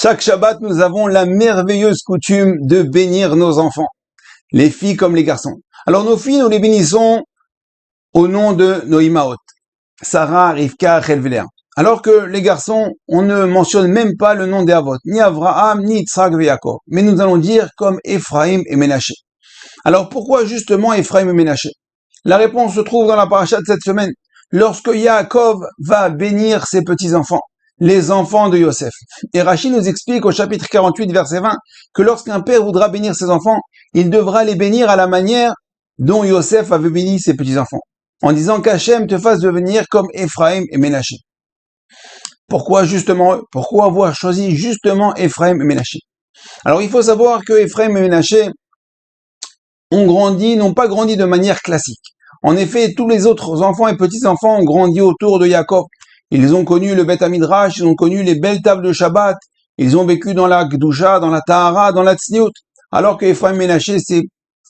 Chaque Shabbat, nous avons la merveilleuse coutume de bénir nos enfants, les filles comme les garçons. Alors nos filles, nous les bénissons au nom de nos Imaot, Sarah, Rivka, Rachel et Léa. Alors que les garçons, on ne mentionne même pas le nom des Avot, ni Avraham, ni Yitzhak et Yaakov. Mais nous allons dire comme Ephraim et Ménaché. Alors pourquoi justement Ephraim et Ménaché? La réponse se trouve dans la paracha de cette semaine, lorsque Yaakov va bénir ses petits-enfants, les enfants de Yosef. Et Rashi nous explique au chapitre 48, verset 20, que lorsqu'un père voudra bénir ses enfants, il devra les bénir à la manière dont Yosef avait béni ses petits-enfants, en disant qu'Hachem te fasse devenir comme Ephraim et Ménaché. Pourquoi avoir choisi justement Ephraim et Ménaché? Alors il faut savoir que Ephraim et Ménaché n'ont pas grandi de manière classique. En effet, tous les autres enfants et petits-enfants ont grandi autour de Yaakov. Ils ont connu le Beth Hamidrash, ils ont connu les belles tables de Shabbat, ils ont vécu dans la Gdusha, dans la Tahara, dans la Tzniut, alors que Ephraim et Ménaché, c'est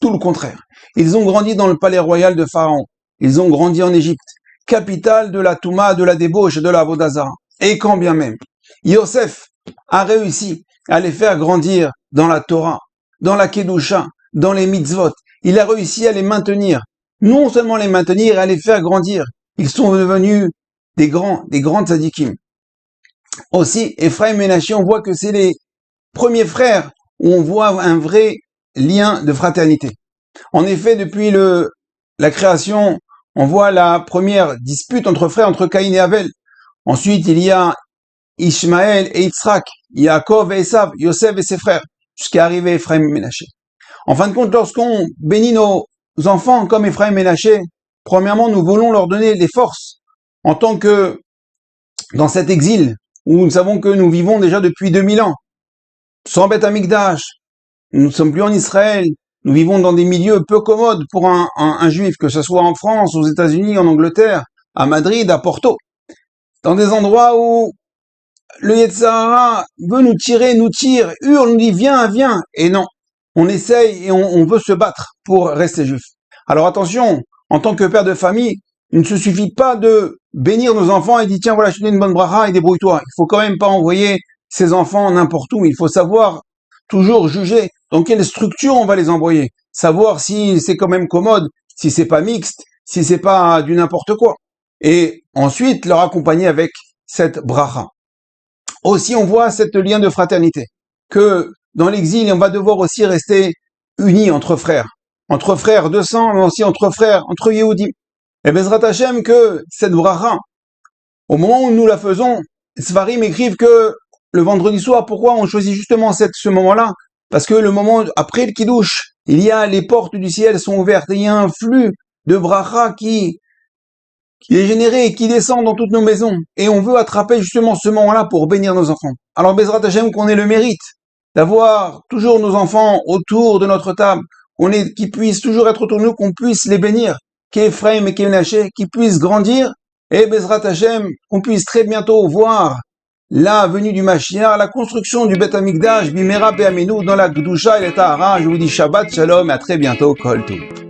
tout le contraire. Ils ont grandi dans le palais royal de Pharaon. Ils ont grandi en Égypte, capitale de la Touma, de la débauche et de la Avodah Zarah. Et quand bien même, Yosef a réussi à les faire grandir dans la Torah, dans la Kedusha, dans les mitzvot. Il a réussi à les maintenir. Non seulement les maintenir, à les faire grandir. Ils sont devenus des grands tzadikim. Aussi, Ephraim et Ménaché, on voit que c'est les premiers frères où on voit un vrai lien de fraternité. En effet, depuis la création, on voit la première dispute entre frères, entre Caïn et Abel. Ensuite, il y a Ishmaël et Yitzhak, Yaakov et Esav, Yosef et ses frères, jusqu'à arriver Ephraim et Ménaché. En fin de compte, lorsqu'on bénit nos enfants comme Ephraim et Ménaché, premièrement, nous voulons leur donner les forces en tant que dans cet exil où nous savons que nous vivons déjà depuis 2000 ans, sans Beth Amikdash, nous ne sommes plus en Israël, nous vivons dans des milieux peu commodes pour un juif, que ce soit en France, aux États-Unis, en Angleterre, à Madrid, à Porto, dans des endroits où le Yetzer Hara veut nous tirer, nous tire, hurle, nous dit viens, viens, et non, on essaye et on veut se battre pour rester juif. Alors attention, en tant que père de famille, il ne se suffit pas de bénir nos enfants et dire tiens voilà je te donne une bonne bracha et débrouille-toi. Il faut quand même pas envoyer ses enfants n'importe où. Il faut savoir toujours juger dans quelle structure on va les envoyer. Savoir si c'est quand même commode, si c'est pas mixte, si c'est pas du n'importe quoi. Et ensuite leur accompagner avec cette bracha. Aussi on voit cette lien de fraternité. Que dans l'exil on va devoir aussi rester unis entre frères de sang, mais aussi entre frères, entre Yehudim. Et Bezrat Hashem que cette bracha, au moment où nous la faisons, Sfarim écrivent que le vendredi soir, pourquoi on choisit justement ce moment-là? Parce que le moment après le Kiddush, il y a les portes du ciel sont ouvertes et il y a un flux de bracha qui est généré et qui descend dans toutes nos maisons. Et on veut attraper justement ce moment-là pour bénir nos enfants. Alors Bezrat Hashem qu'on ait le mérite d'avoir toujours nos enfants autour de notre table, qu'ils puissent toujours être autour de nous, qu'on puisse les bénir, qu'Ephraim et qu'Ménaché, qu'ils puissent grandir, et Bezrat Hashem, qu'on puisse très bientôt voir la venue du Mashiach, la construction du Beth Amikdash, Bimera Be'amenu, dans la Gdusha et la Tahara. Je vous dis Shabbat Shalom et à très bientôt, Kol Tov.